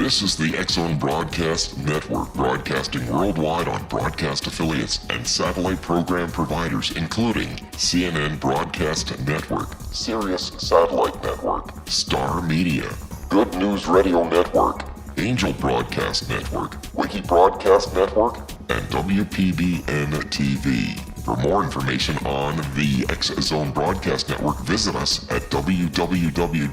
This is the X-Zone Broadcast Network, broadcasting worldwide on broadcast affiliates and satellite program providers, including CNN Broadcast Network, Sirius Satellite Network, Star Media, Good News Radio Network, Angel Broadcast Network, Wiki Broadcast Network, and WPBN TV. For more information on the X-Zone Broadcast Network, visit us at www.xzbn.net.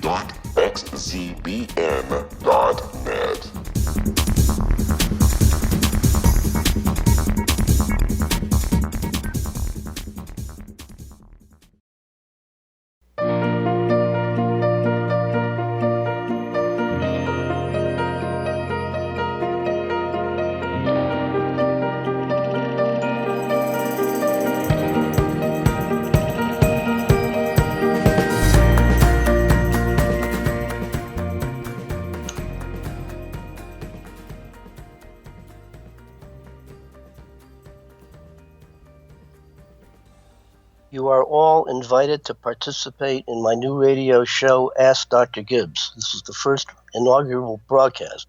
You are all invited to participate in my new radio show, Ask Dr. Gibbs. This is the first inaugural broadcast.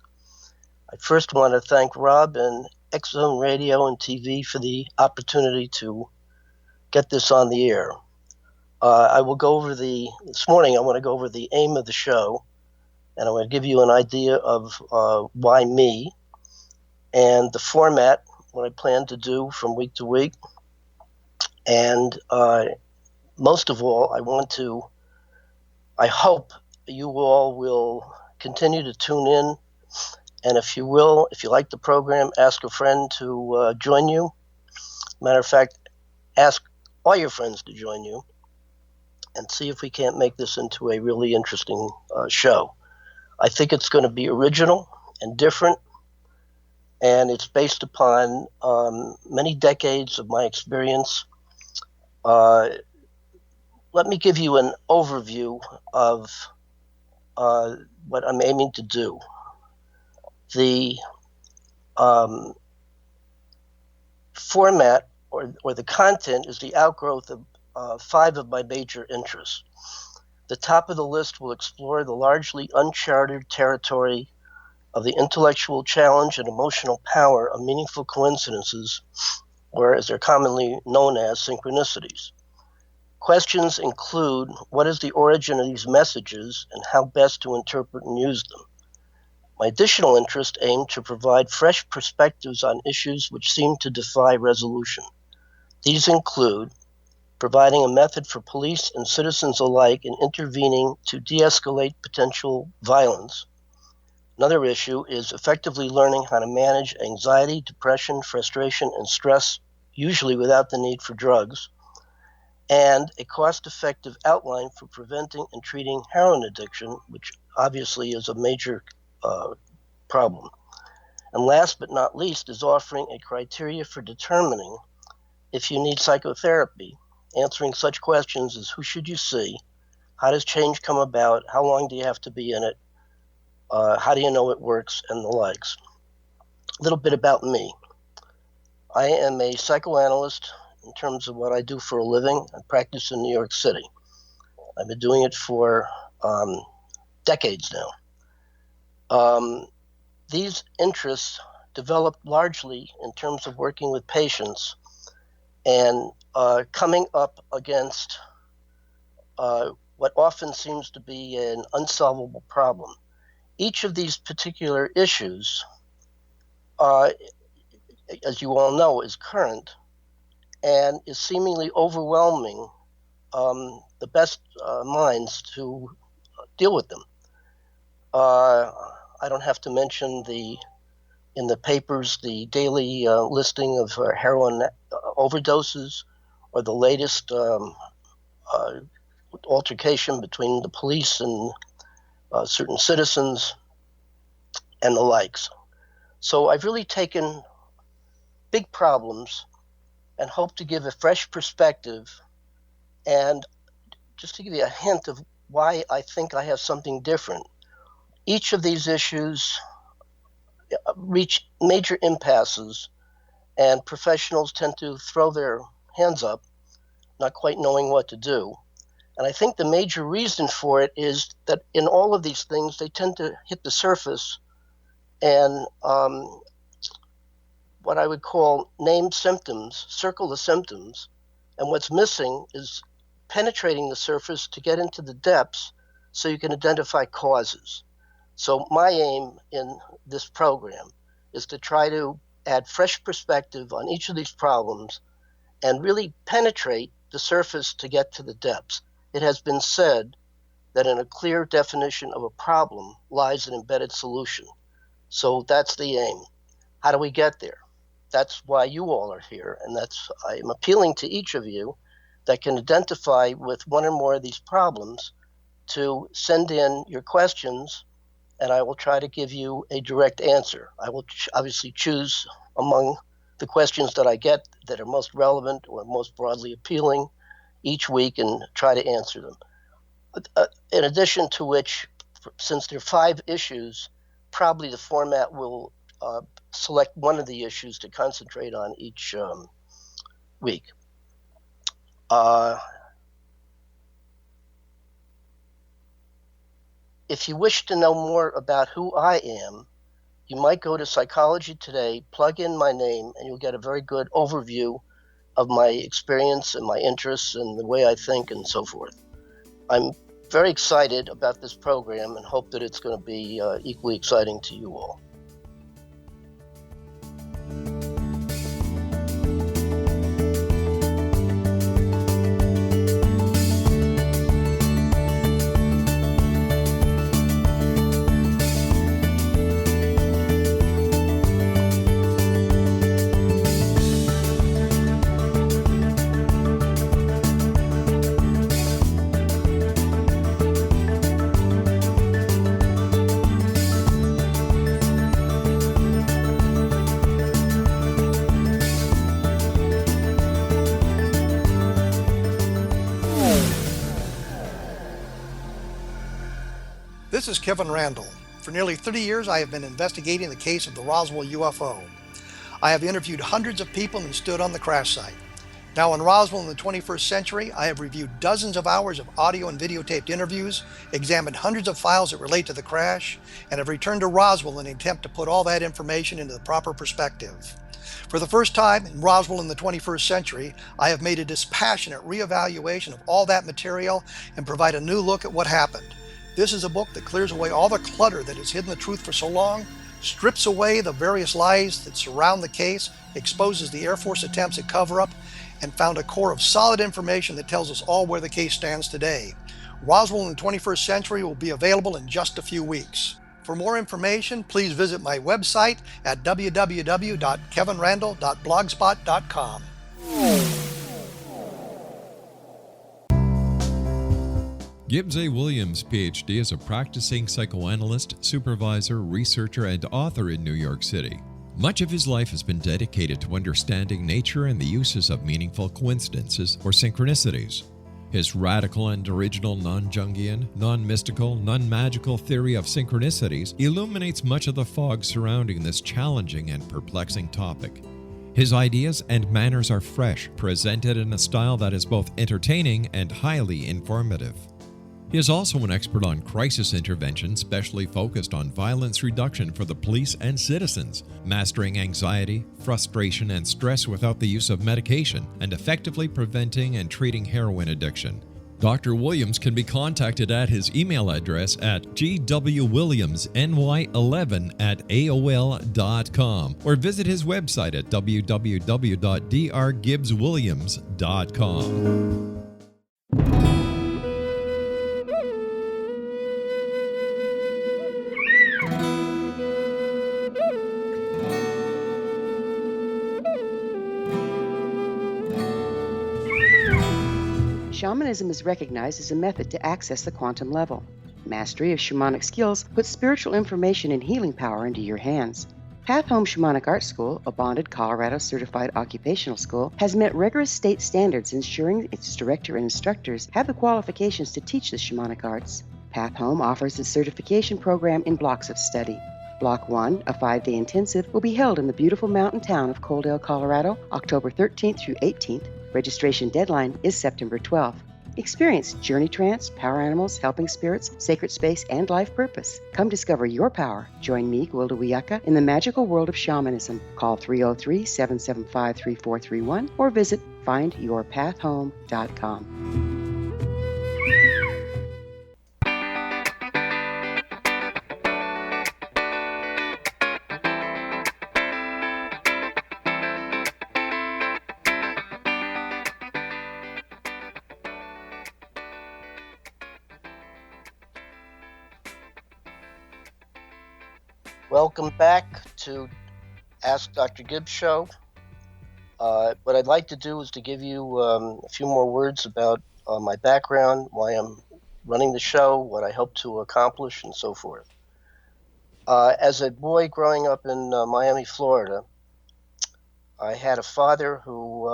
I first want to thank Rob and X-Zone Radio and TV for the opportunity to get this on the air. I will go over this morning I want to go over the aim of the show, and I want to give you an idea of why me, and the format, what I plan to do from week to week. And most of all, I hope you all will continue to tune in. And if you like the program, ask a friend to join you. Matter of fact, ask all your friends to join you and see if we can't make this into a really interesting show. I think it's going to be original and different, and it's based upon many decades of my experience. Let me give you an overview of what I'm aiming to do. The format or the content is the outgrowth of 5 of my major interests. The top of the list will explore the largely uncharted territory of the intellectual challenge and emotional power of meaningful coincidences, or as they're commonly known as, synchronicities. Questions include what is the origin of these messages and how best to interpret and use them. My additional interests aim to provide fresh perspectives on issues which seem to defy resolution. These include providing a method for police and citizens alike in intervening to de-escalate potential violence. Another issue is effectively learning how to manage anxiety, depression, frustration, and stress, usually without the need for drugs, and a cost-effective outline for preventing and treating heroin addiction, which obviously is a major problem. And last but not least is offering a criteria for determining if you need psychotherapy, answering such questions as who should you see, how does change come about, how long do you have to be in it, how do you know it works, and the likes. A little bit about me. I am a psychoanalyst in terms of what I do for a living. I practice in New York City. I've been doing it for decades now. These interests developed largely in terms of working with patients and coming up against what often seems to be an unsolvable problem. Each of these particular issues, as you all know, is current and is seemingly overwhelming the best minds to deal with them. I don't have to mention in the papers the daily listing of heroin overdoses, or the latest altercation between the police and certain citizens and the likes. So I've really taken big problems and hope to give a fresh perspective, and just to give you a hint of why I think I have something different. Each of these issues reach major impasses, and professionals tend to throw their hands up, not quite knowing what to do. And I think the major reason for it is that in all of these things, they tend to hit the surface and what I would call named symptoms, circle the symptoms, and what's missing is penetrating the surface to get into the depths so you can identify causes. So my aim in this program is to try to add fresh perspective on each of these problems and really penetrate the surface to get to the depths. It has been said that in a clear definition of a problem lies an embedded solution. So that's the aim. How do we get there? That's why you all are here, and I am appealing to each of you that can identify with one or more of these problems to send in your questions, and I will try to give you a direct answer. I will obviously choose among the questions that I get that are most relevant or most broadly appealing each week and try to answer them. In addition to which, since there are 5 issues, probably the format will select one of the issues to concentrate on each week. If you wish to know more about who I am, you might go to Psychology Today, plug in my name, and you'll get a very good overview of my experience and my interests and the way I think and so forth. I'm very excited about this program and hope that it's going to be equally exciting to you all. This is Kevin Randall. For nearly 30 years, I have been investigating the case of the Roswell UFO. I have interviewed hundreds of people and stood on the crash site. Now in Roswell in the 21st century, I have reviewed dozens of hours of audio and videotaped interviews, examined hundreds of files that relate to the crash, and have returned to Roswell in an attempt to put all that information into the proper perspective. For the first time in Roswell in the 21st century, I have made a dispassionate reevaluation of all that material and provide a new look at what happened. This is a book that clears away all the clutter that has hidden the truth for so long, strips away the various lies that surround the case, exposes the Air Force attempts at cover-up, and found a core of solid information that tells us all where the case stands today. Roswell in the 21st century will be available in just a few weeks. For more information, please visit my website at www.kevinrandall.blogspot.com. Gibbs A. Williams, Ph.D., is a practicing psychoanalyst, supervisor, researcher, and author in New York City. Much of his life has been dedicated to understanding nature and the uses of meaningful coincidences or synchronicities. His radical and original non-Jungian, non-mystical, non-magical theory of synchronicities illuminates much of the fog surrounding this challenging and perplexing topic. His ideas and manners are fresh, presented in a style that is both entertaining and highly informative. He is also an expert on crisis intervention, specially focused on violence reduction for the police and citizens, mastering anxiety, frustration, and stress without the use of medication, and effectively preventing and treating heroin addiction. Dr. Williams can be contacted at his email address at gwwilliamsny11@aol.com or visit his website at www.drgibbswilliams.com. Shamanism is recognized as a method to access the quantum level. Mastery of shamanic skills puts spiritual information and healing power into your hands. Path Home Shamanic Art School, a bonded Colorado certified occupational school, has met rigorous state standards, ensuring its director and instructors have the qualifications to teach the shamanic arts. Path Home offers its certification program in blocks of study. Block 1, a 5-day intensive, will be held in the beautiful mountain town of Coaldale, Colorado, October 13th through 18th. Registration deadline is September 12th. Experience journey trance, power animals, helping spirits, sacred space, and life purpose. Come discover your power. Join me, Gwilda Wiyaka, in the magical world of shamanism. Call 303-775-3431 or visit findyourpathhome.com. Welcome back to Ask Dr. Gibbs show. What I'd like to do is to give you a few more words about my background, why I'm running the show, what I hope to accomplish, and so forth. As a boy growing up in Miami, Florida, I had a father who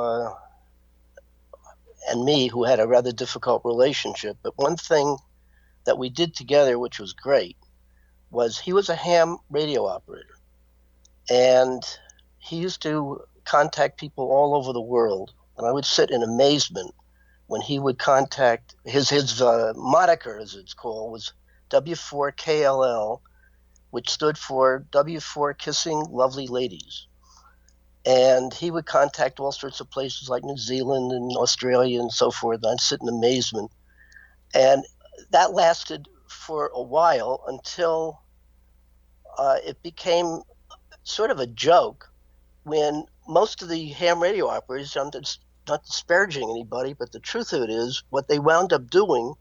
and me who had a rather difficult relationship. But one thing that we did together, which was great, was he was a ham radio operator. And he used to contact people all over the world. And I would sit in amazement when he would contact his moniker, as it's called, was W4KLL, which stood for W4 Kissing Lovely Ladies. And he would contact all sorts of places like New Zealand and Australia and so forth. And I'd sit in amazement. And that lasted for a while until it became sort of a joke when most of the ham radio operators, I'm not disparaging anybody, but the truth of it is what they wound up doing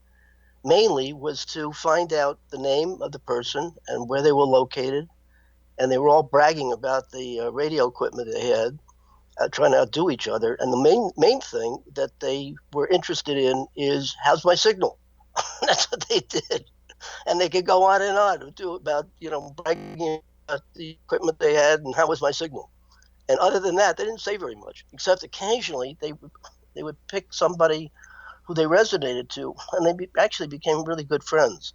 mainly was to find out the name of the person and where they were located. And they were all bragging about the radio equipment they had, trying to outdo each other. And the main thing that they were interested in is, how's my signal? That's what they did. And they could go on and on and do about, bragging about the equipment they had and how was my signal. And other than that, they didn't say very much, except occasionally they would pick somebody who they resonated to, and they actually became really good friends.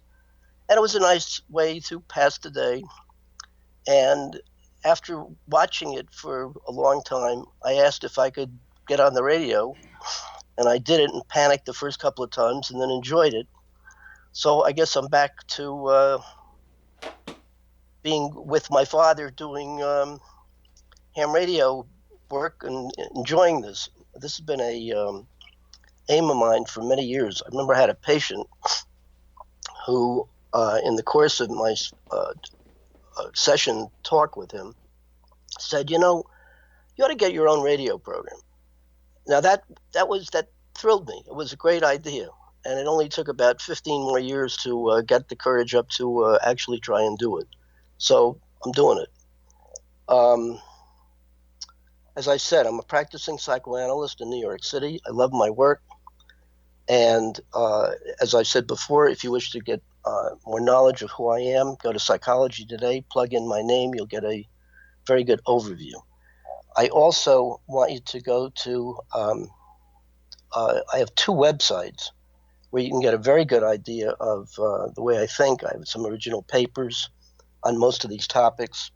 And it was a nice way to pass the day. And after watching it for a long time, I asked if I could get on the radio, and I did it and panicked the first couple of times and then enjoyed it. So I guess I'm back to being with my father doing ham radio work and enjoying this. This has been a aim of mine for many years. I remember I had a patient who, in the course of my session talk with him, said, you ought to get your own radio program. Now that thrilled me. It was a great idea. And it only took about 15 more years to get the courage up to actually try and do it. So I'm doing it. As I said, I'm a practicing psychoanalyst in New York City. I love my work. And as I said before, if you wish to get more knowledge of who I am, go to Psychology Today, plug in my name, you'll get a very good overview. I also want you to go to, I have two websites where you can get a very good idea of the way I think. I have some original papers on most of these topics.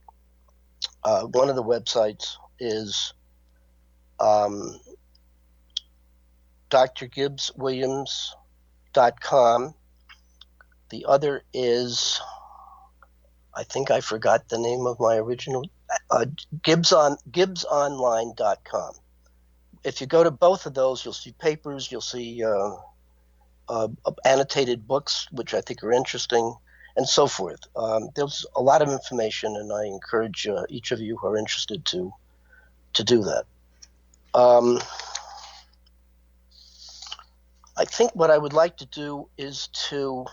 One of the websites is drgibbswilliams.com. The other is, I think I forgot the name of my original, gibbsonline.com. If you go to both of those, you'll see papers, you'll see annotated books, which I think are interesting, and so forth. There's a lot of information, and I encourage each of you who are interested to do that. I think what I would like to do is to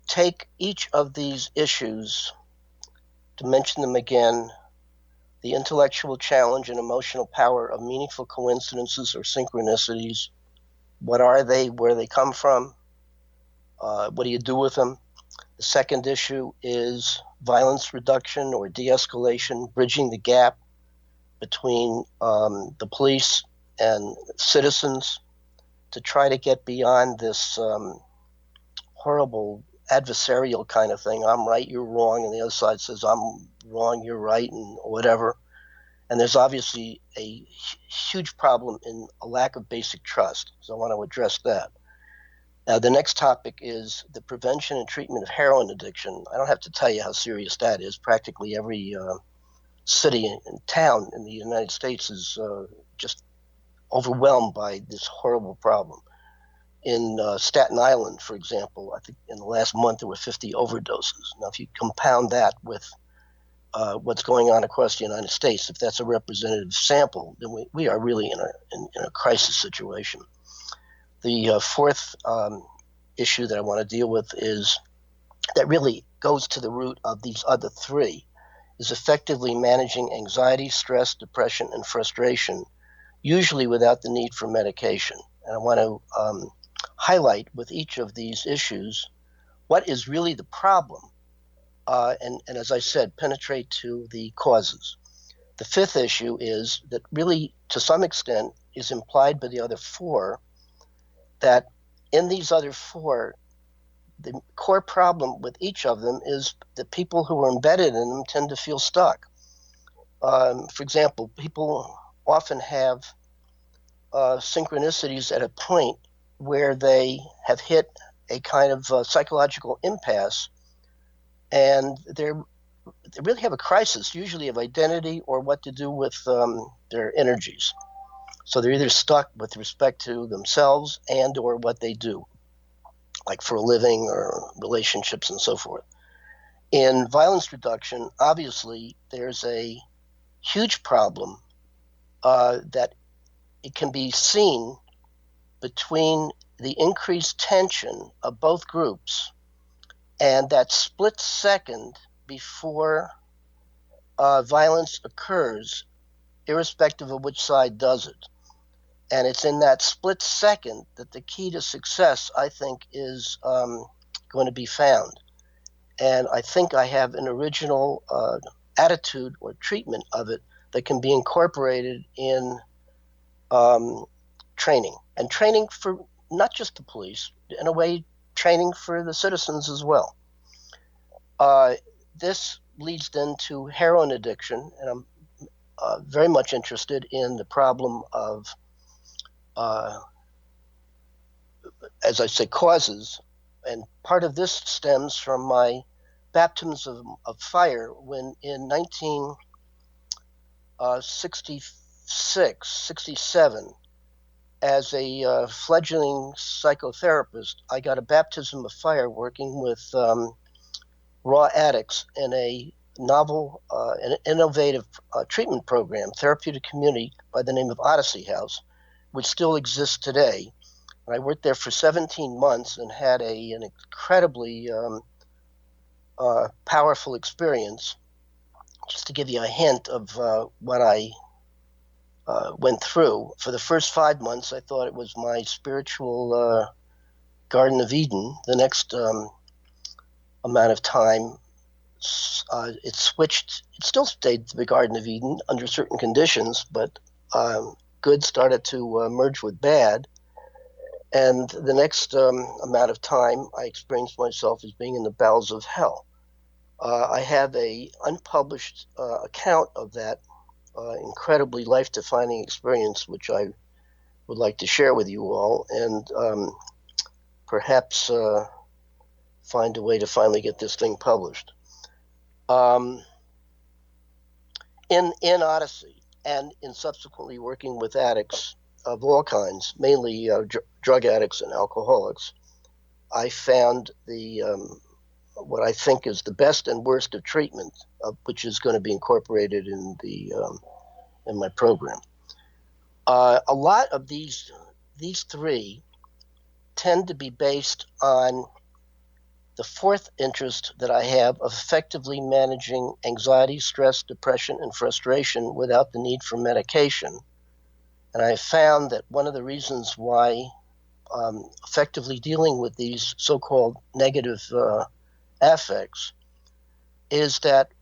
take each of these issues, to mention them again: the intellectual challenge and emotional power of meaningful coincidences or synchronicities. What are they? Where they come from? What do you do with them? The second issue is violence reduction or de-escalation, bridging the gap between the police and citizens to try to get beyond this horrible adversarial kind of thing. I'm right, you're wrong, and the other side says I'm wrong, you're right, and whatever. And there's obviously a huge problem in a lack of basic trust. So I want to address that. Now, the next topic is the prevention and treatment of heroin addiction. I don't have to tell you how serious that is. Practically every city and town in the United States is just overwhelmed by this horrible problem. In Staten Island, for example, I think in the last month there were 50 overdoses. Now, if you compound that with what's going on across the United States, if that's a representative sample, then we are really in a crisis situation. The fourth issue that I want to deal with is that really goes to the root of these other three, is effectively managing anxiety, stress, depression, and frustration, usually without the need for medication. And I want to highlight with each of these issues what is really the problem, and as I said, penetrate to the causes. The fifth issue is that really, to some extent, is implied by the other four, that in these other four, the core problem with each of them is that people who are embedded in them tend to feel stuck. For example, people often have synchronicities at a point where they have hit a kind of psychological impasse, and they really have a crisis, usually of identity or what to do with their energies. So they're either stuck with respect to themselves and or what they do, like for a living or relationships and so forth. In violence reduction, obviously, there's a huge problem that it can be seen between the increased tension of both groups and that split second before violence occurs, irrespective of which side does it. And it's in that split second that the key to success, I think, is going to be found. And I think I have an original attitude or treatment of it that can be incorporated in training. And training for not just the police, in a way, training for the citizens as well. This leads then to heroin addiction, and I'm very much interested in the problem of as I say, causes. And part of this stems from my baptism of fire when in 1966, 67, as a fledgling psychotherapist, I got a baptism of fire working with raw addicts in a novel and innovative treatment program, therapeutic community by the name of Odyssey House, which still exists today. And I worked there for 17 months and had an incredibly powerful experience. Just to give you a hint of what I went through, for the first 5 months, I thought it was my spiritual Garden of Eden. The next amount of time, it switched. It still stayed the Garden of Eden under certain conditions, but good started to merge with bad. And the next amount of time, I experienced myself as being in the bowels of hell. I have a unpublished account of that incredibly life-defining experience, which I would like to share with you all, and perhaps find a way to finally get this thing published. In Odyssey, and in subsequently working with addicts of all kinds, mainly drug addicts and alcoholics, I found the what I think is the best and worst of treatment, which is going to be incorporated in my program. A lot of these three tend to be based on the fourth interest that I have of effectively managing anxiety, stress, depression, and frustration without the need for medication. And I found that one of the reasons why effectively dealing with these so-called negative affects is that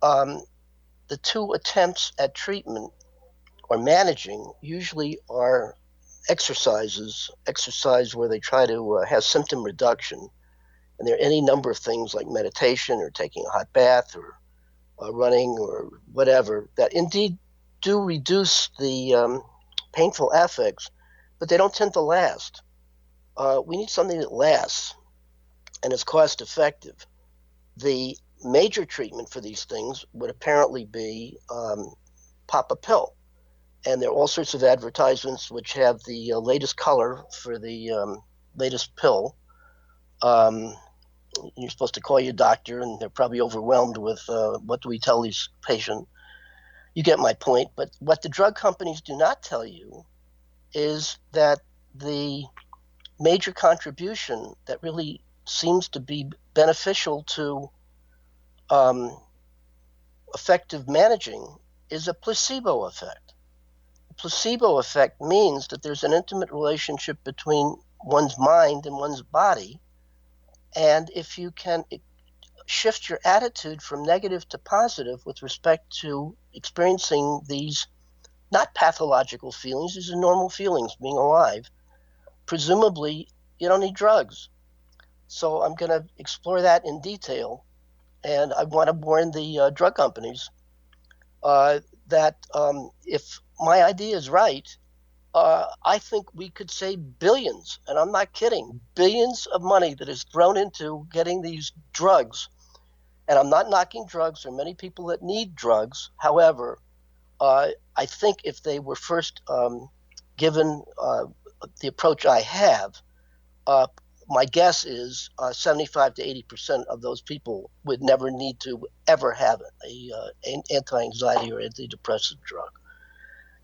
the two attempts at treatment or managing usually are exercise where they try to have symptom reduction. And there are any number of things like meditation or taking a hot bath or running or whatever that indeed do reduce the painful affects, but they don't tend to last. We need something that lasts and is cost effective. The major treatment for these things would apparently be pop a pill. And there are all sorts of advertisements which have the latest color for the latest pill. You're supposed to call your doctor, and they're probably overwhelmed with what do we tell these patients. You get my point. But what the drug companies do not tell you is that the major contribution that really seems to be beneficial to effective managing is a placebo effect. The placebo effect means that there's an intimate relationship between one's mind and one's body. And if you can shift your attitude from negative to positive with respect to experiencing these not pathological feelings, these are normal feelings, being alive, presumably you don't need drugs. So I'm going to explore that in detail. And I want to warn the drug companies that if my idea is right, I think we could save billions, and I'm not kidding, billions of money that is thrown into getting these drugs. And I'm not knocking drugs. There are many people that need drugs. However, I think if they were first given the approach I have, my guess is 75 to 80% of those people would never need to ever have an anti-anxiety or antidepressant drug.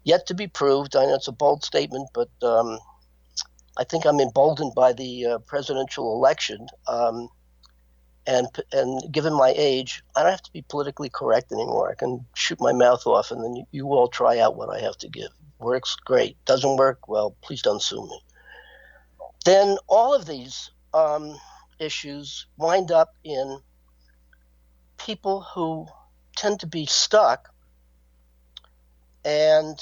Yet to be proved. I know it's a bold statement, but I think I'm emboldened by the presidential election. And given my age, I don't have to be politically correct anymore. I can shoot my mouth off, and then you all try out what I have to give. Works, great. Doesn't work, well, please don't sue me. Then all of these issues wind up in people who tend to be stuck, and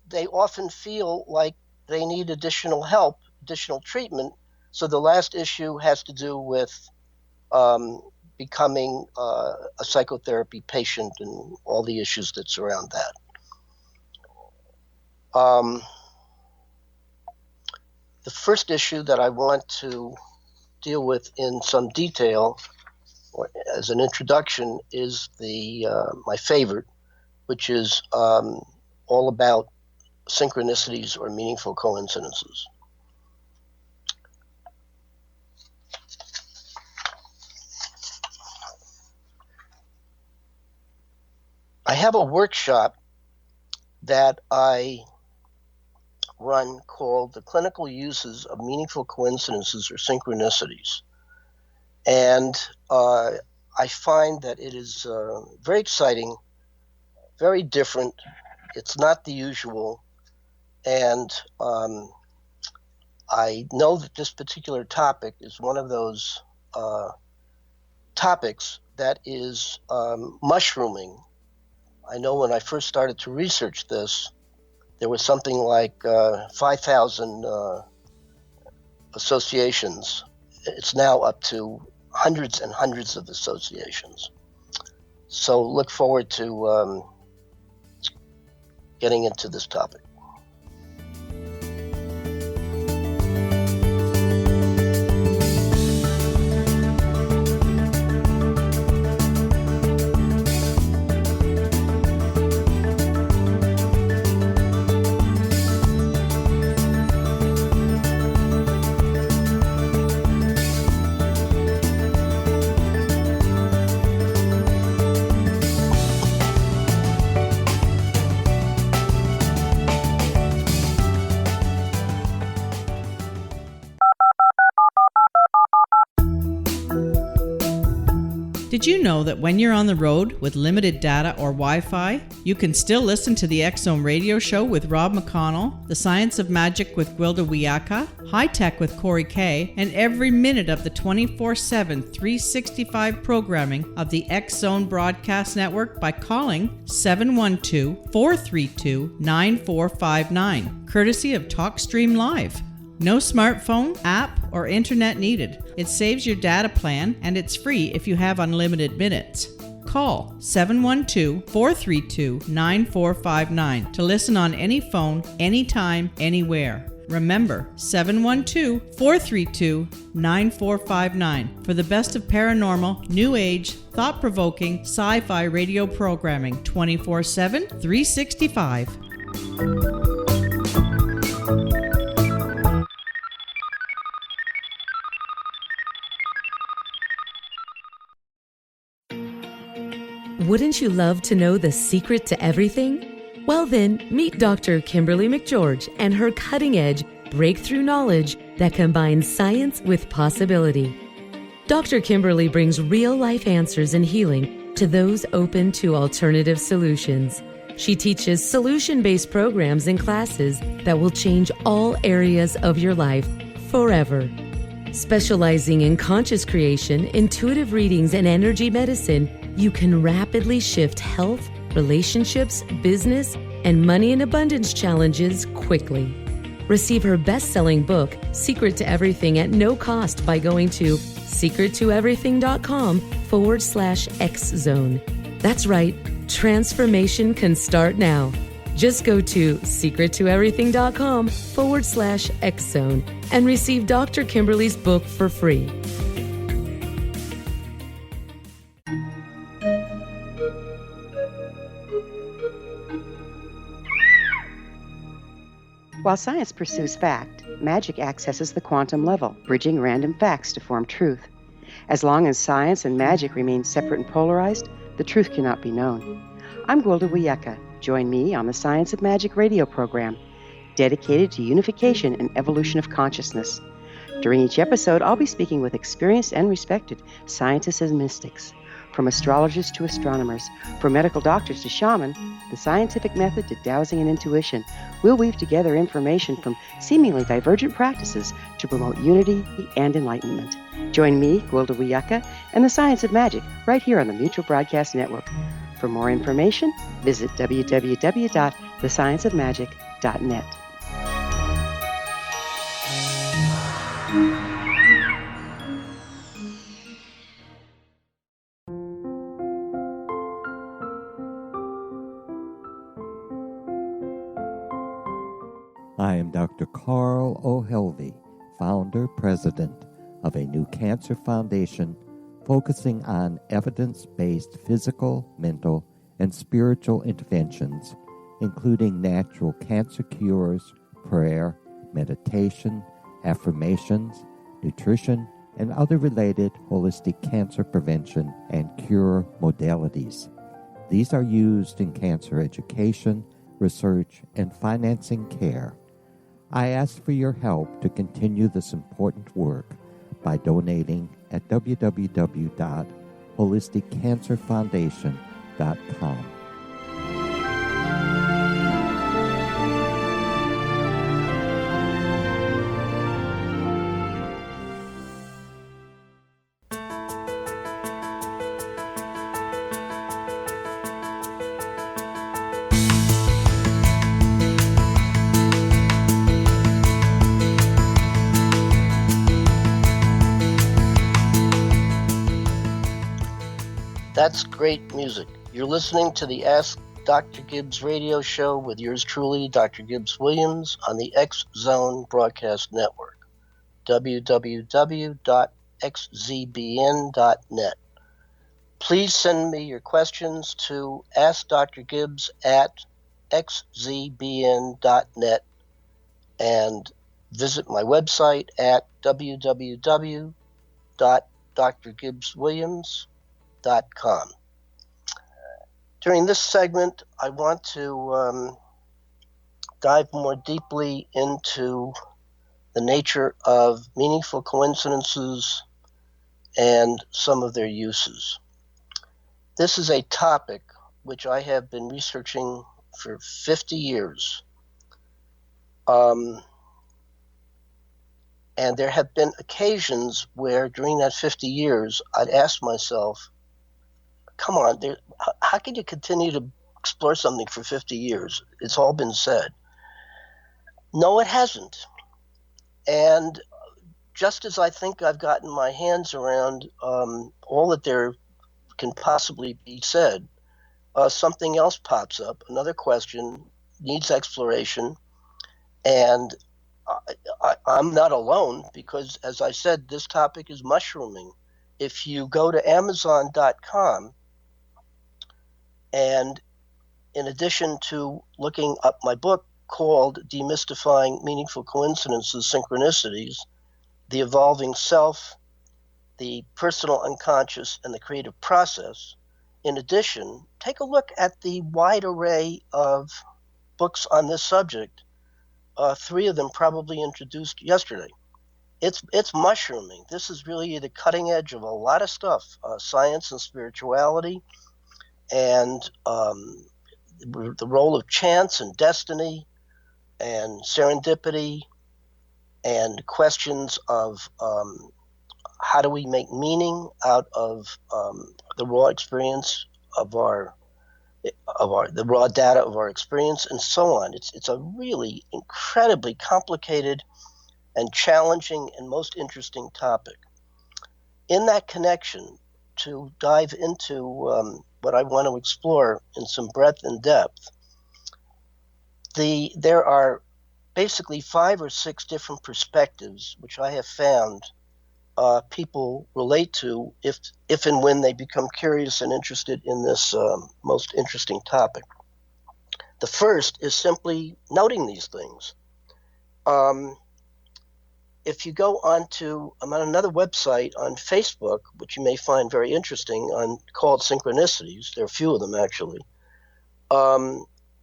they often feel like they need additional help, additional treatment. So the last issue has to do with becoming a psychotherapy patient and all the issues that surround that. The first issue that I want to deal with in some detail, or as an introduction, is my favorite, which is all about synchronicities or meaningful coincidences. I have a workshop that I run called The Clinical Uses of Meaningful Coincidences or Synchronicities. And I find that it is very exciting, very different. It's not the usual. And I know that this particular topic is one of those topics that is mushrooming. I know when I first started to research this, there was something like 5,000 associations. It's now up to hundreds and hundreds of associations. So look forward to getting into this topic. Did you know that when you're on the road with limited data or Wi-Fi, you can still listen to the X-Zone radio show with Rob McConnell, The Science of Magic with Gwilda Wiyaka, High Tech with Corey Kay, and every minute of the 24/7, 365 programming of the X-Zone Broadcast Network by calling 712-432-9459, courtesy of TalkStream Live. No smartphone, app, or internet needed. It saves your data plan, and it's free if you have unlimited minutes. Call 712-432-9459 to listen on any phone, anytime, anywhere. Remember, 712-432-9459 for the best of paranormal, new age, thought-provoking, sci-fi radio programming 24/7, 365. Wouldn't you love to know the secret to everything? Well then, meet Dr. Kimberly McGeorge and her cutting-edge breakthrough knowledge that combines science with possibility. Dr. Kimberly brings real-life answers and healing to those open to alternative solutions. She teaches solution-based programs and classes that will change all areas of your life forever. Specializing in conscious creation, intuitive readings, and energy medicine, you can rapidly shift health, relationships, business, and money in abundance challenges quickly. Receive her best-selling book, Secret to Everything, at no cost by going to secrettoeverything.com/X-Zone. That's right, transformation can start now. Just go to secrettoeverything.com/X-Zone and receive Dr. Kimberly's book for free. While science pursues fact, magic accesses the quantum level, bridging random facts to form truth. As long as science and magic remain separate and polarized, the truth cannot be known. I'm Gwilda Wiyaka. Join me on the Science of Magic radio program, dedicated to unification and evolution of consciousness. During each episode, I'll be speaking with experienced and respected scientists and mystics. From astrologers to astronomers, from medical doctors to shaman, the scientific method to dowsing and intuition, we'll weave together information from seemingly divergent practices to promote unity and enlightenment. Join me, Gwilda Wiyaka, and the Science of Magic right here on the Mutual Broadcast Network. For more information, visit www.thescienceofmagic.net. I am Dr. Carl O'Helvey, founder, president of a new cancer foundation focusing on evidence-based physical, mental, and spiritual interventions, including natural cancer cures, prayer, meditation, affirmations, nutrition, and other related holistic cancer prevention and cure modalities. These are used in cancer education, research, and financing care. I ask for your help to continue this important work by donating at www.holisticcancerfoundation.com. That's great music. You're listening to the Ask Dr. Gibbs radio show with yours truly, Dr. Gibbs Williams, on the X-Zone Broadcast Network, www.xzbn.net. Please send me your questions to askdrgibbs@xzbn.net and visit my website at www.drgibbswilliams.com. During this segment, I want to dive more deeply into the nature of meaningful coincidences and some of their uses. This is a topic which I have been researching for 50 years. And there have been occasions where during that 50 years, I'd ask myself, come on, how can you continue to explore something for 50 years? It's all been said. No, it hasn't. And just as I think I've gotten my hands around all that there can possibly be said, something else pops up. Another question needs exploration, and I'm not alone because, as I said, this topic is mushrooming. If you go to Amazon.com, and in addition to looking up my book called Demystifying Meaningful Coincidences, Synchronicities, The Evolving Self, the Personal Unconscious, and the Creative Process, in addition, take a look at the wide array of books on this subject. 3 of them probably introduced yesterday. It's mushrooming. This is really the cutting edge of a lot of stuff, science and spirituality, and the role of chance and destiny and serendipity, and questions of how do we make meaning out of the raw experience of the raw data of our experience, and so on. It's a really incredibly complicated and challenging and most interesting topic. In that connection, to dive into what I want to explore in some breadth and depth, there are basically 5 or 6 different perspectives which I have found people relate to if and when they become curious and interested in this most interesting topic. The first is simply noting these things. If you go I'm on another website on Facebook, which you may find very interesting, called Synchronicities. There are a few of them actually.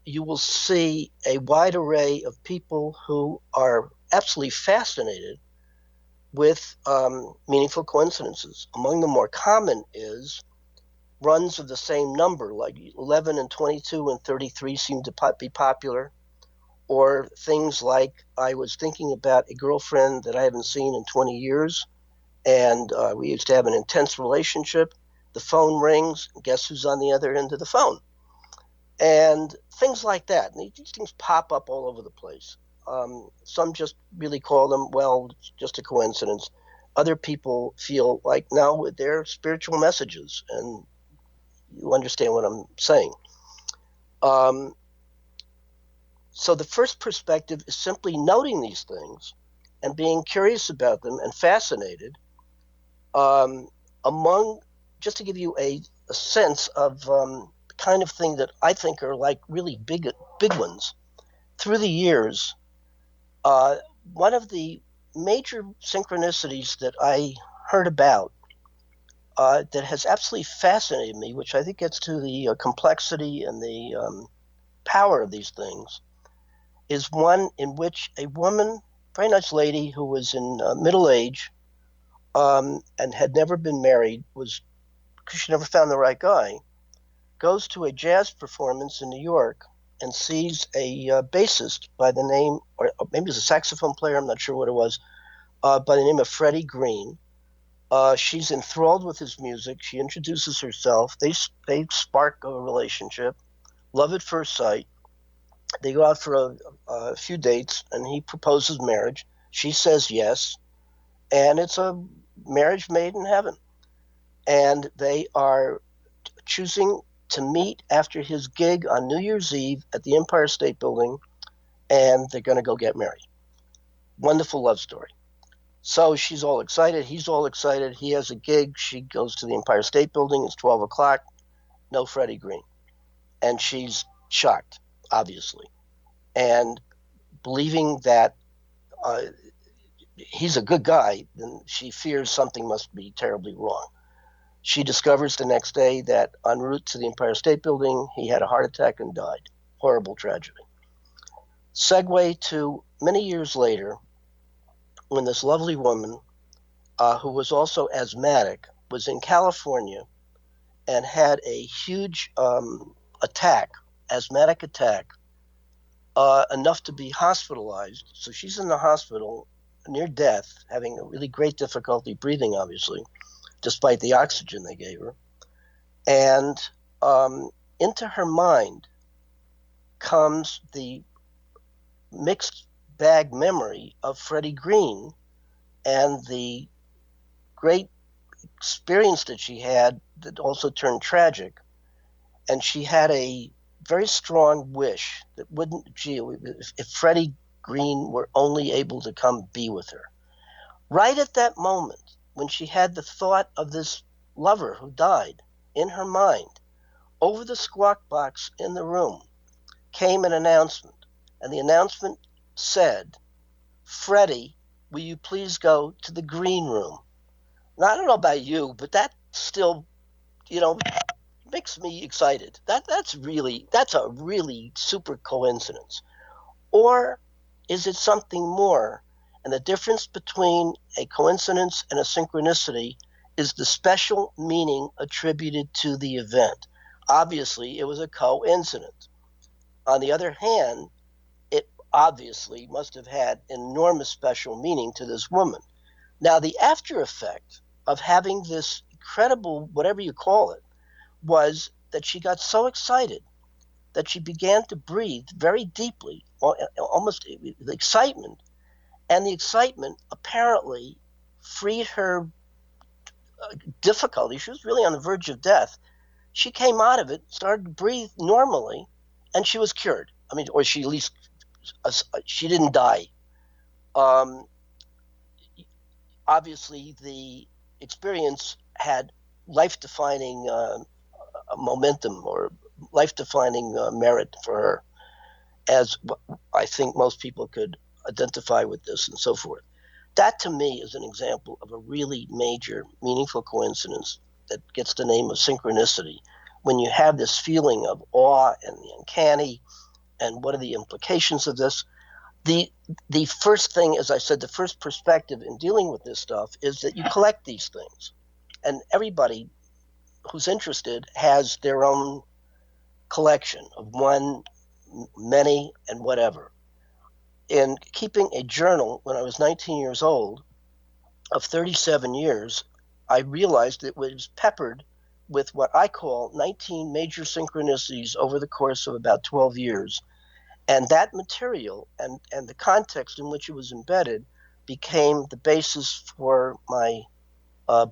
You will see a wide array of people who are absolutely fascinated with meaningful coincidences. Among the more common is runs of the same number, like 11 and 22 and 33 seem to be popular, or things like I was thinking about a girlfriend that I haven't seen in 20 years, and we used to have an intense relationship. The phone rings, and guess who's on the other end of the phone? And things like that. And these things pop up all over the place. Some just really call them, well, just a coincidence. Other people feel like, no, they're spiritual messages, and you understand what I'm saying. So the first perspective is simply noting these things and being curious about them and fascinated. Just to give you a sense of the kind of thing that I think are like really big ones. Through the years, one of the major synchronicities that I heard about that has absolutely fascinated me, which I think gets to the complexity and the power of these things, is one in which a woman, very nice lady who was in middle age and had never been married, because she never found the right guy, goes to a jazz performance in New York and sees a bassist by the name, or maybe it was a saxophone player, I'm not sure what it was, by the name of Freddie Green. She's enthralled with his music. She introduces herself. They spark a relationship, love at first sight. They go out for a few dates, and he proposes marriage. She says yes, and it's a marriage made in heaven. And they are choosing to meet after his gig on New Year's Eve at the Empire State Building, and they're going to go get married. Wonderful love story. So she's all excited. He's all excited. He has a gig. She goes to the Empire State Building. It's 12 o'clock. No Freddie Green. And she's shocked, obviously, and believing that he's a good guy, then she fears something must be terribly wrong. She discovers the next day that en route to the Empire State Building, he had a heart attack and died. Horrible tragedy. Segue to many years later, when this lovely woman, who was also asthmatic, was in California and had a huge asthmatic attack, enough to be hospitalized. So she's in the hospital near death, having a really great difficulty breathing, obviously, despite the oxygen they gave her. And into her mind comes the mixed bag memory of Freddie Green and the great experience that she had that also turned tragic. And she had a very strong wish that if Freddie Green were only able to come be with her. Right at that moment, when she had the thought of this lover who died in her mind, over the squawk box in the room came an announcement. And the announcement said, "Freddie, will you please go to the green room?" Now, I don't know about you, but that still, makes me excited. That's a really super coincidence. Or is it something more? And the difference between a coincidence and a synchronicity is the special meaning attributed to the event. Obviously, it was a coincidence. On the other hand, it obviously must have had enormous special meaning to this woman. Now, the after effect of having this incredible, whatever you call it, was that she got so excited that she began to breathe very deeply, almost with excitement. And the excitement apparently freed her difficulty. She was really on the verge of death. She came out of it, started to breathe normally, and she was cured. I mean, or she at least, she didn't die. Obviously, the experience had life-defining momentum or life-defining merit for her, as I think most people could identify with this and so forth. That to me is an example of a really major, meaningful coincidence that gets the name of synchronicity. When you have this feeling of awe and the uncanny, and what are the implications of this? The first thing, as I said, the first perspective in dealing with this stuff is that you collect these things, and everybody who's interested has their own collection of one, many, and whatever. In keeping a journal when I was 19 years old of 37 years, I realized it was peppered with what I call 19 major synchronicities over the course of about 12 years. And that material and the context in which it was embedded became the basis for my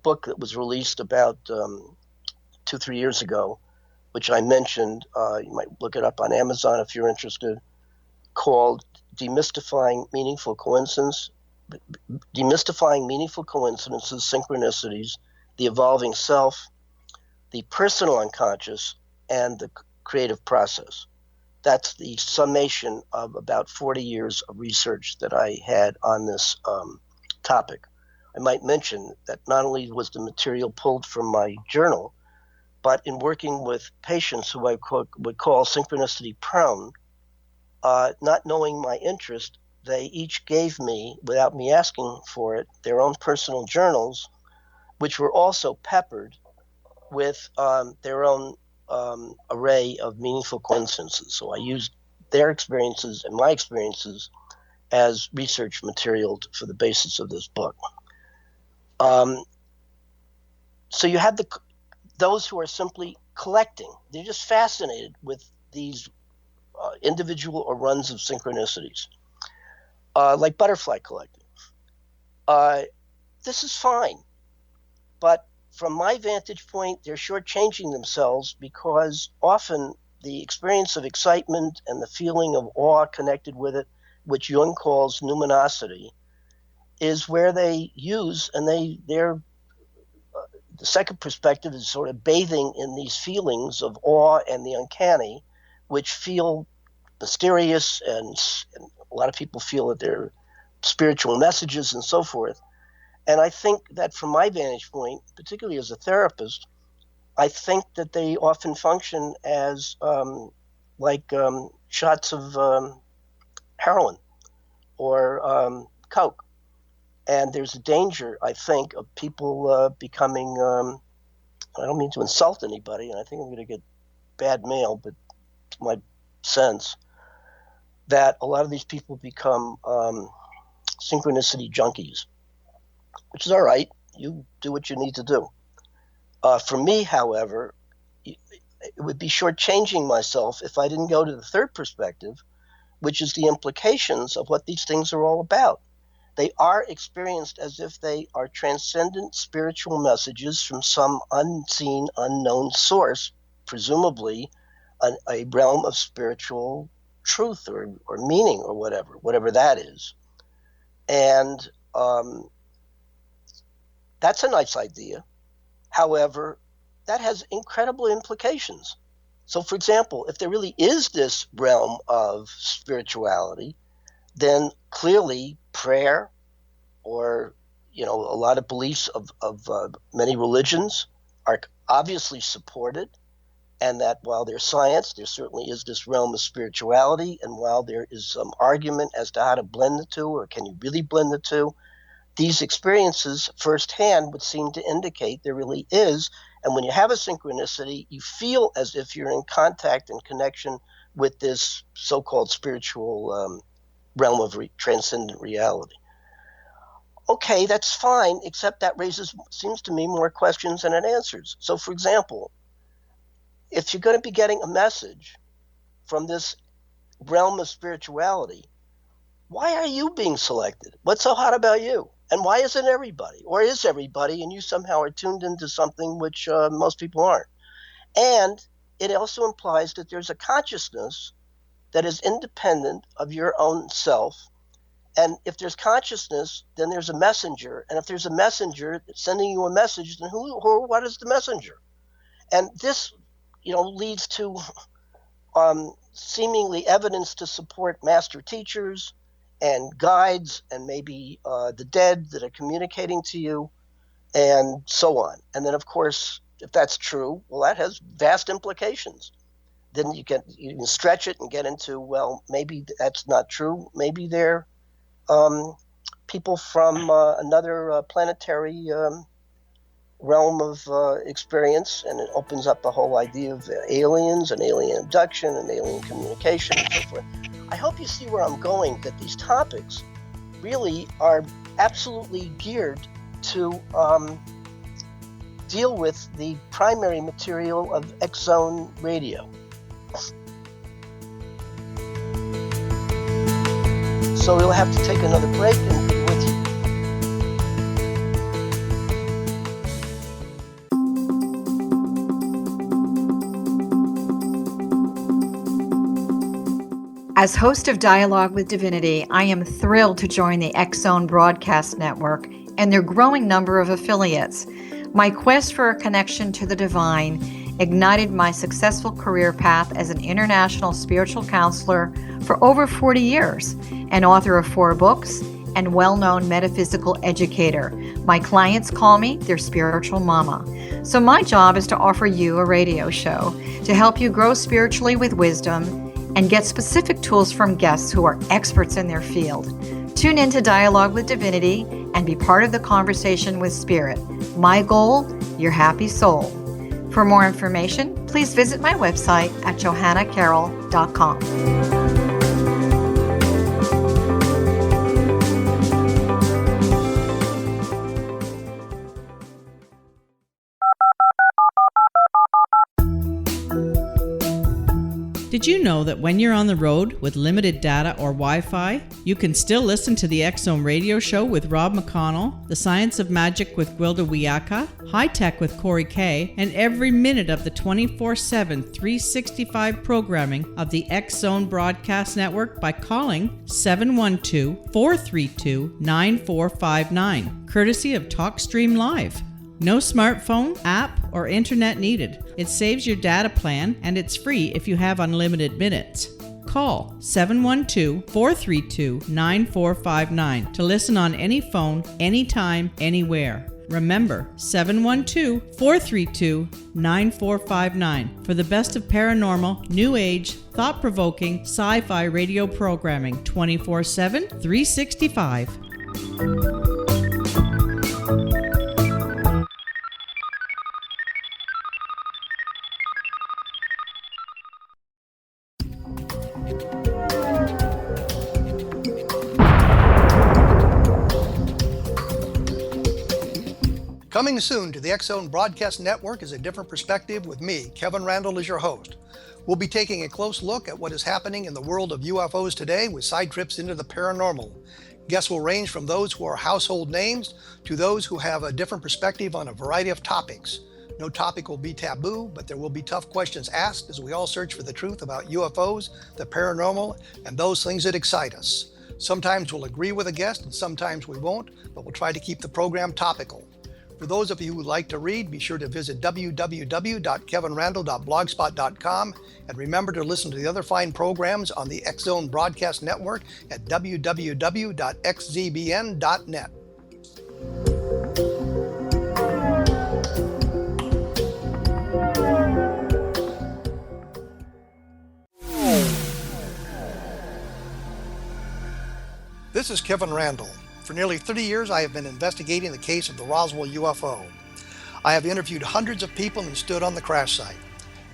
book that was released about 2-3 years ago, which I mentioned. You might look it up on Amazon if you're interested, called Demystifying Meaningful Coincidences, Synchronicities, the Evolving Self, the Personal Unconscious, and the Creative Process. That's the summation of about 40 years of research that I had on this topic. I might mention that not only was the material pulled from my journal, but in working with patients who I would call synchronicity prone, not knowing my interest, they each gave me, without me asking for it, their own personal journals, which were also peppered with their own array of meaningful coincidences. So I used their experiences and my experiences as research material for the basis of this book. So you have those who are simply collecting. They're just fascinated with these individual or runs of synchronicities, like butterfly collecting. This is fine, but from my vantage point, they're shortchanging themselves because often the experience of excitement and the feeling of awe connected with it, which Jung calls numinosity, is where they use, and they're the second perspective is sort of bathing in these feelings of awe and the uncanny, which feel mysterious, and a lot of people feel that they're spiritual messages and so forth. And I think that from my vantage point, particularly as a therapist, I think that they often function as shots of heroin or coke. And there's a danger, I think, of people becoming, I don't mean to insult anybody, and I think I'm going to get bad mail, but it's my sense that a lot of these people become synchronicity junkies, which is all right. You do what you need to do. For me, however, it would be shortchanging myself if I didn't go to the third perspective, which is the implications of what these things are all about. They are experienced as if they are transcendent spiritual messages from some unseen, unknown source, presumably a realm of spiritual truth or meaning or whatever that is. And that's a nice idea. However, that has incredible implications. So, for example, if there really is this realm of spirituality, then clearly prayer, or a lot of beliefs of many religions are obviously supported, and that while there's science, there certainly is this realm of spirituality, and while there is some argument as to how to blend the two, or can you really blend the two, these experiences firsthand would seem to indicate there really is. And when you have a synchronicity, you feel as if you're in contact and connection with this so-called spiritual realm of transcendent reality. Okay, that's fine, except that raises, seems to me, more questions than it answers. So, for example, if you're going to be getting a message from this realm of spirituality, why are you being selected? What's so hot about you? And why isn't everybody? Or is everybody, and you somehow are tuned into something which most people aren't? And it also implies that there's a consciousness that is independent of your own self. And if there's consciousness, then there's a messenger. And if there's a messenger sending you a message, then what is the messenger? And this, leads to seemingly evidence to support master teachers and guides and maybe the dead that are communicating to you and so on. And then, of course, if that's true, well, that has vast implications. Then you can stretch it and get into, well, maybe that's not true. Maybe they're people from another planetary realm of experience, and it opens up the whole idea of aliens and alien abduction and alien communication and so forth. I hope you see where I'm going, that these topics really are absolutely geared to deal with the primary material of X-Zone Radio. So we'll have to take another break and be with you. As host of Dialogue with Divinity, I am thrilled to join the X-Zone Broadcast Network and their growing number of affiliates. My quest for a connection to the divine ignited my successful career path as an international spiritual counselor for over 40 years, an author of 4 books, and well-known metaphysical educator. My clients call me their spiritual mama. So my job is to offer you a radio show to help you grow spiritually with wisdom and get specific tools from guests who are experts in their field. Tune in to Dialogue with Divinity and be part of the conversation with Spirit. My goal, your happy soul. For more information, please visit my website at johannacarroll.com. Did you know that when you're on the road with limited data or Wi-Fi, you can still listen to the X-Zone Radio Show with Rob McConnell, The Science of Magic with Gwilda Wiyaka, High Tech with Corey Kay, and every minute of the 24/7, 365 programming of the X-Zone Broadcast Network by calling 712-432-9459, courtesy of TalkStream Live. No smartphone, app, or internet needed. It saves your data plan, and it's free if you have unlimited minutes. Call 712-432-9459 to listen on any phone, anytime, anywhere. Remember, 712-432-9459 for the best of paranormal, new age, thought-provoking, sci-fi radio programming 24/7, 365. Coming soon to the X-Zone Broadcast Network is A Different Perspective with me, Kevin Randall, as your host. We'll be taking a close look at what is happening in the world of UFOs today with side trips into the paranormal. Guests will range from those who are household names to those who have a different perspective on a variety of topics. No topic will be taboo, but there will be tough questions asked as we all search for the truth about UFOs, the paranormal, and those things that excite us. Sometimes we'll agree with a guest and sometimes we won't, but we'll try to keep the program topical. For those of you who would like to read, be sure to visit www.kevinrandle.blogspot.com and remember to listen to the other fine programs on the X Zone Broadcast Network at www.xzbn.net. This is Kevin Randle. For nearly 30 years, I have been investigating the case of the Roswell UFO. I have interviewed hundreds of people and stood on the crash site.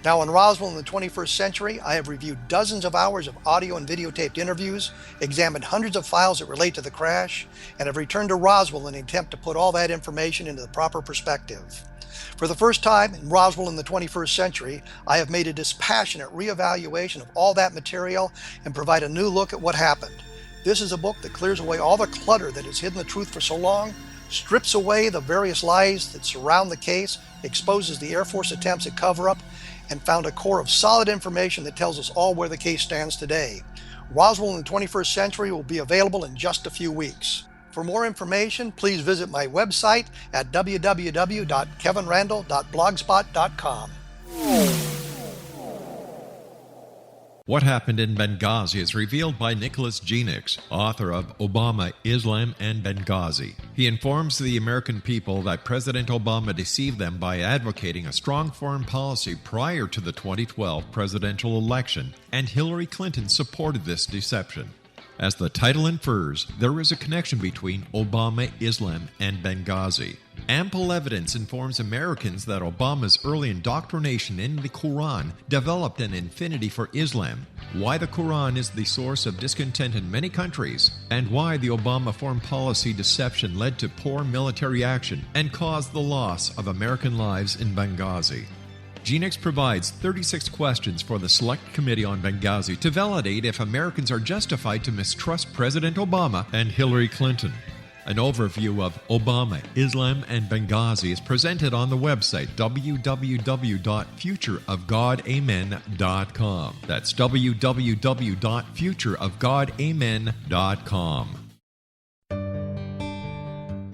Now in Roswell in the 21st century, I have reviewed dozens of hours of audio and videotaped interviews, examined hundreds of files that relate to the crash, and have returned to Roswell in an attempt to put all that information into the proper perspective. For the first time in Roswell in the 21st century, I have made a dispassionate reevaluation of all that material and provide a new look at what happened. This is a book that clears away all the clutter that has hidden the truth for so long, strips away the various lies that surround the case, exposes the Air Force attempts at cover-up, and found a core of solid information that tells us all where the case stands today. Roswell in the 21st century will be available in just a few weeks. For more information, please visit my website at www.kevinrandle.blogspot.com. What Happened in Benghazi is revealed by Nicholas Genix, author of Obama, Islam, and Benghazi. He informs the American people that President Obama deceived them by advocating a strong foreign policy prior to the 2012 presidential election, and Hillary Clinton supported this deception. As the title infers, there is a connection between Obama, Islam, and Benghazi. Ample evidence informs Americans that Obama's early indoctrination in the Quran developed an affinity for Islam, why the Quran is the source of discontent in many countries, and why the Obama foreign policy deception led to poor military action and caused the loss of American lives in Benghazi. Genix provides 36 questions for the Select Committee on Benghazi to validate if Americans are justified to mistrust President Obama and Hillary Clinton. An overview of Obama, Islam, and Benghazi is presented on the website www.futureofgodamen.com. That's www.futureofgodamen.com.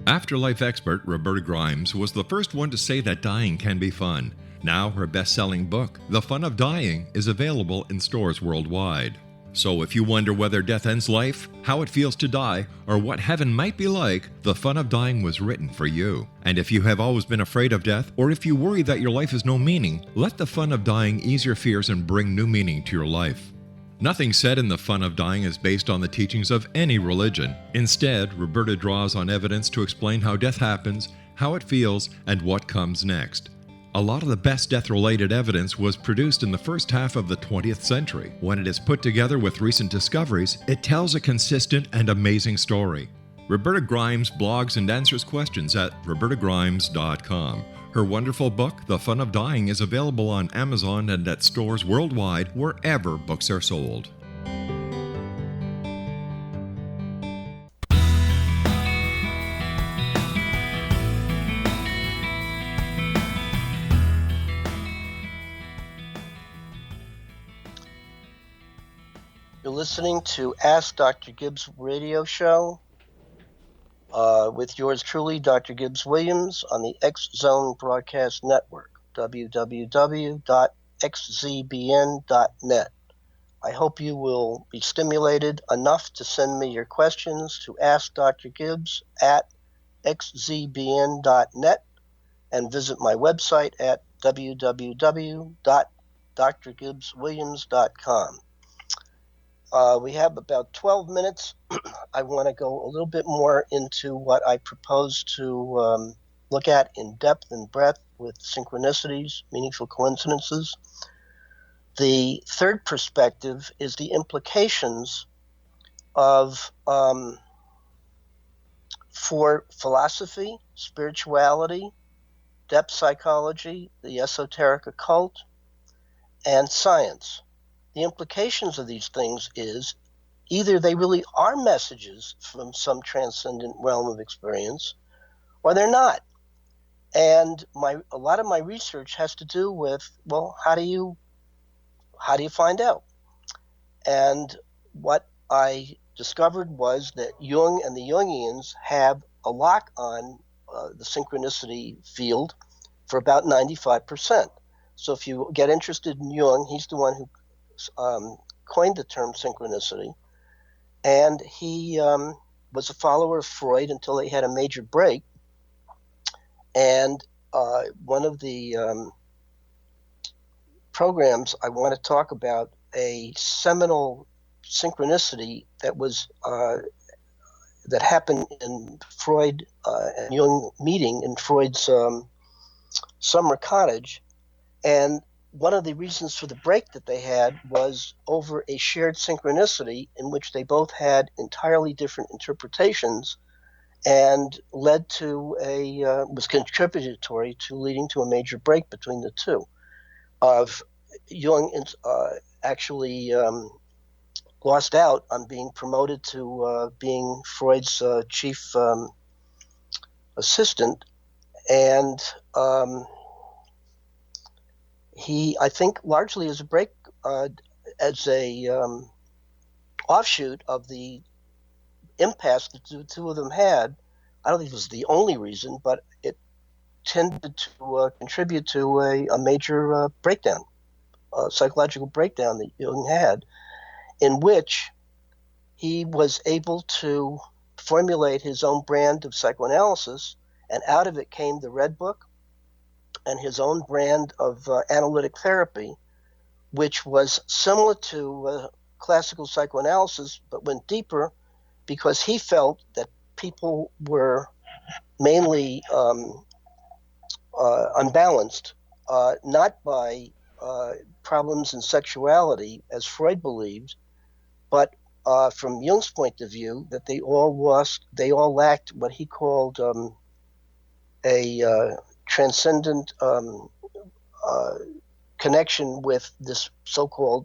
Afterlife expert Roberta Grimes was the first one to say that dying can be fun. Now her best-selling book, The Fun of Dying, is available in stores worldwide. So if you wonder whether death ends life, how it feels to die, or what heaven might be like, The Fun of Dying was written for you. And if you have always been afraid of death, or if you worry that your life has no meaning, let The Fun of Dying ease your fears and bring new meaning to your life. Nothing said in The Fun of Dying is based on the teachings of any religion. Instead, Roberta draws on evidence to explain how death happens, how it feels, and what comes next. A lot of the best death-related evidence was produced in the first half of the 20th century. When it is put together with recent discoveries, it tells a consistent and amazing story. Roberta Grimes blogs and answers questions at robertagrimes.com. Her wonderful book, The Fun of Dying, is available on Amazon and at stores worldwide wherever books are sold. You're listening to Ask Dr. Gibbs radio show with yours truly, Dr. Gibbs Williams, on the X Zone Broadcast Network, www.xzbn.net. I hope you will be stimulated enough to send me your questions to Ask Dr. Gibbs at xzbn.net and visit my website at www.drgibbswilliams.com. We have about 12 minutes. I want to go a little bit more into what I propose to look at in depth and breadth with synchronicities, meaningful coincidences. The third perspective is the implications of for philosophy, spirituality, depth psychology, the esoteric occult, and science. The implications of these things is either they really are messages from some transcendent realm of experience, or they're not. And a lot of my research has to do with, well, how do you find out? And what I discovered was that Jung and the Jungians have a lock on the synchronicity field for about 95%. So if you get interested in Jung, he's the one who coined the term synchronicity. And he was a follower of Freud until he had a major break. And one of the programs I want to talk about, a seminal synchronicity that was that happened in Freud and Jung meeting in Freud's summer cottage. And one of the reasons for the break that they had was over a shared synchronicity in which they both had entirely different interpretations, and led to was contributory to leading to a major break between the two. Jung actually lost out on being promoted to being Freud's chief assistant, and he, I think, largely as a break, as a offshoot of the impasse that the two of them had. I don't think it was the only reason, but it tended to contribute to a major breakdown, psychological breakdown that Jung had, in which he was able to formulate his own brand of psychoanalysis, and out of it came the Red Book and his own brand of analytic therapy, which was similar to classical psychoanalysis, but went deeper, because he felt that people were mainly unbalanced, not by problems in sexuality, as Freud believed, but from Jung's point of view, that they all lacked what he called a transcendent connection with this so-called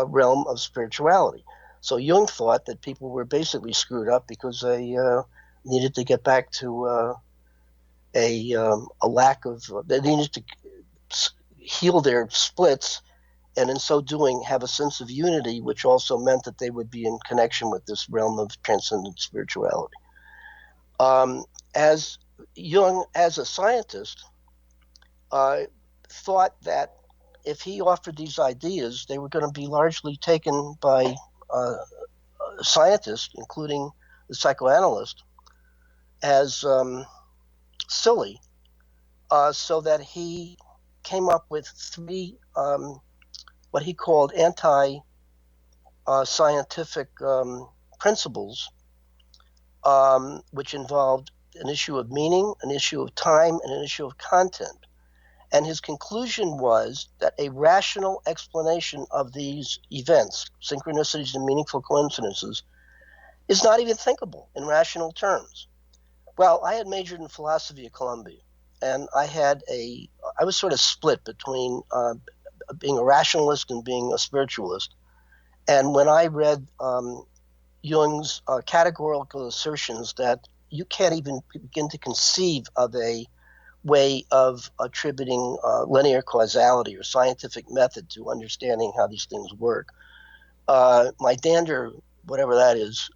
realm of spirituality. So Jung thought that people were basically screwed up because they needed to get back to a lack of, they needed to heal their splits, and in so doing have a sense of unity, which also meant that they would be in connection with this realm of transcendent spirituality. As Jung, as a scientist, thought that if he offered these ideas, they were going to be largely taken by scientists, including the psychoanalyst, as silly, so that he came up with three what he called anti-scientific principles, which involved an issue of meaning, an issue of time, and an issue of content. And his conclusion was that a rational explanation of these events, synchronicities and meaningful coincidences, is not even thinkable in rational terms. Well, I had majored in philosophy at Columbia, and I was sort of split between being a rationalist and being a spiritualist. And when I read Jung's categorical assertions that you can't even begin to conceive of a way of attributing linear causality or scientific method to understanding how these things work, my dander, whatever that is,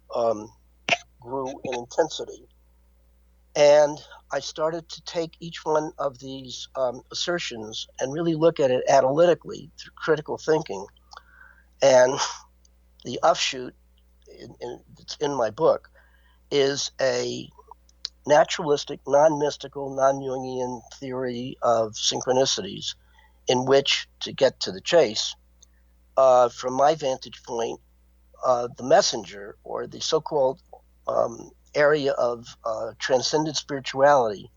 grew in intensity. And I started to take each one of these assertions and really look at it analytically through critical thinking. And the offshoot that's in my book is a naturalistic, non-mystical, non-Jungian theory of synchronicities, in which, to get to the chase, from my vantage point, the messenger, or the so-called area of transcendent spirituality,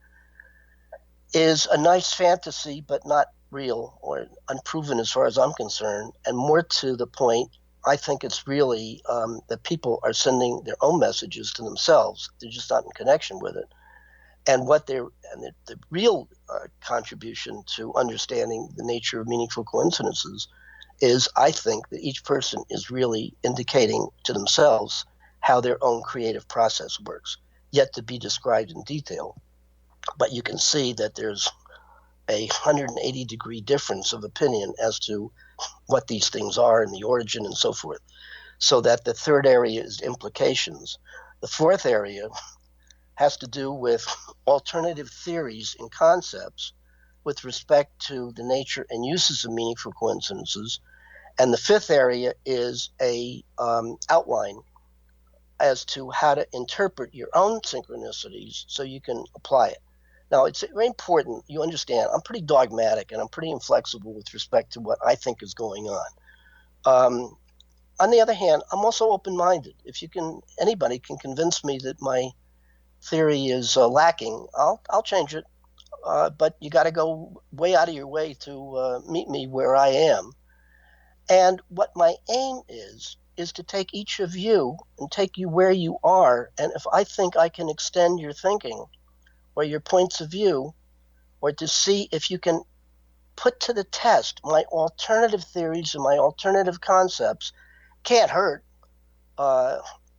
is a nice fantasy, but not real or unproven as far as I'm concerned. And more to the point, I think it's really that people are sending their own messages to themselves. They're just not in connection with it. And the real contribution to understanding the nature of meaningful coincidences is I think that each person is really indicating to themselves how their own creative process works, yet to be described in detail. But you can see that there's a 180-degree difference of opinion as to what these things are and the origin and so forth. So that the third area is implications. The fourth area has to do with alternative theories and concepts with respect to the nature and uses of meaningful coincidences. And the fifth area is a outline as to how to interpret your own synchronicities so you can apply it. Now, it's very important you understand I'm pretty dogmatic and I'm pretty inflexible with respect to what I think is going on. On the other hand, I'm also open-minded. If anybody can convince me that my theory is lacking, I'll change it. But you got to go way out of your way to meet me where I am. And what my aim is to take each of you and take you where you are. And if I think I can extend your thinking or your points of view, or to see if you can put to the test my alternative theories and my alternative concepts, can't hurt.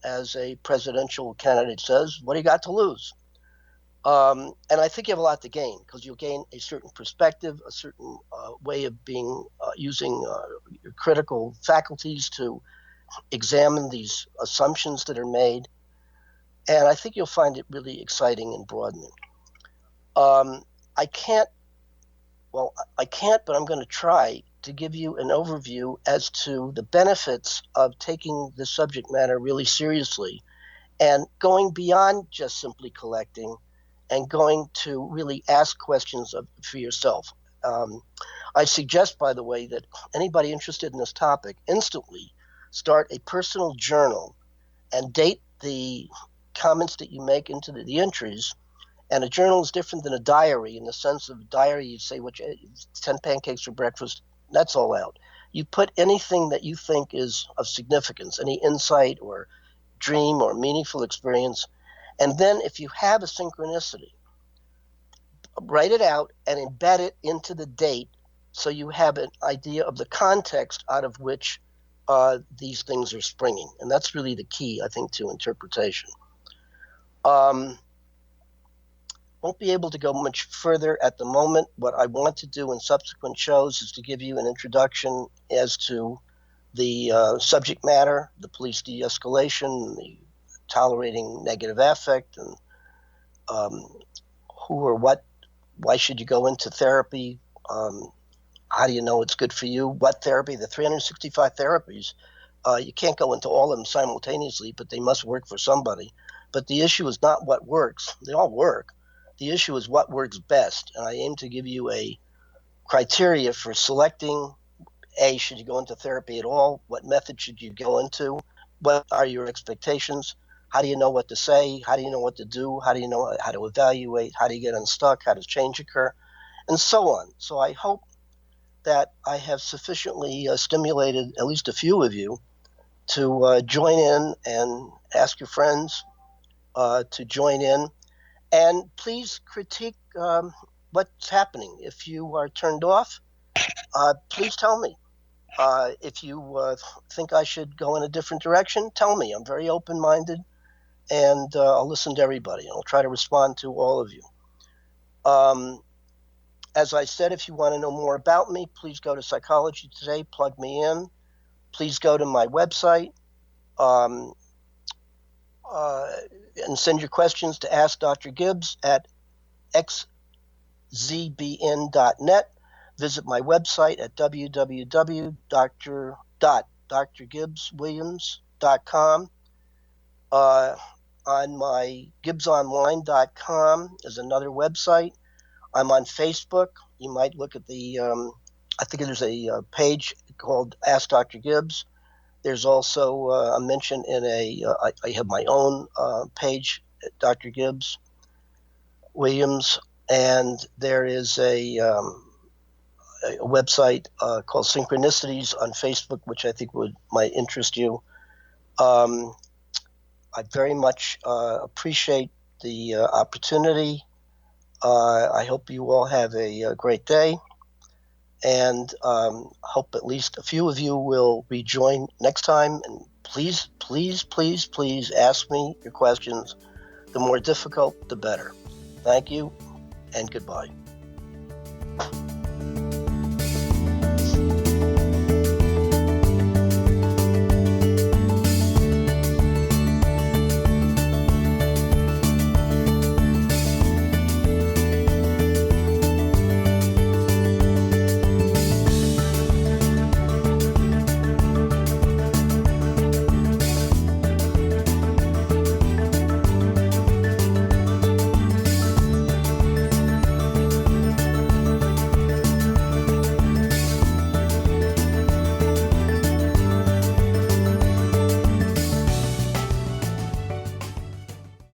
As a presidential candidate says, what do you got to lose? And I think you have a lot to gain, because you'll gain a certain perspective, a certain way of being using your critical faculties to examine these assumptions that are made. And I think you'll find it really exciting and broadening. I can't, but I'm going to try to give you an overview as to the benefits of taking the subject matter really seriously and going beyond just simply collecting and going to really ask questions for yourself. I suggest, by the way, that anybody interested in this topic instantly start a personal journal and date the comments that you make into the entries. And a journal is different than a diary in the sense of a diary, you say 10 pancakes for breakfast, that's all out. You put anything that you think is of significance, any insight or dream or meaningful experience. And then if you have a synchronicity, write it out and embed it into the date so you have an idea of the context out of which these things are springing. And that's really the key, I think, to interpretation. Won't be able to go much further at the moment. What I want to do in subsequent shows is to give you an introduction as to the subject matter, the police de-escalation, the tolerating negative affect, and who or what, why should you go into therapy, how do you know it's good for you, what therapy, the 365 therapies. You can't go into all of them simultaneously, but they must work for somebody. But the issue is not what works. They all work. The issue is what works best, and I aim to give you a criteria for selecting, should you go into therapy at all? What method should you go into? What are your expectations? How do you know what to say? How do you know what to do? How do you know how to evaluate? How do you get unstuck? How does change occur? And so on. So I hope that I have sufficiently stimulated at least a few of you to join in and ask your friends to join in. And please critique what's happening. If you are turned off, please tell me. If you think I should go in a different direction, tell me. I'm very open-minded, and I'll listen to everybody, and I'll try to respond to all of you. As I said, if you want to know more about me, please go to Psychology Today, plug me in. Please go to my website. And send your questions to Ask Dr. Gibbs at xzbn.net. Visit my website at www.drgibbswilliams.com. On my gibbsonline.com is another website. I'm on Facebook. You might look at the, I think there's a page called Ask Dr. Gibbs. There's also a mention in I have my own page, Dr. Gibbs Williams, and there is a website called Synchronicities on Facebook, which I think might interest you. I very much appreciate the opportunity. I hope you all have a great day, and hope at least a few of you will rejoin next time. And please, please, please, please ask me your questions. The more difficult, the better. Thank you, and goodbye.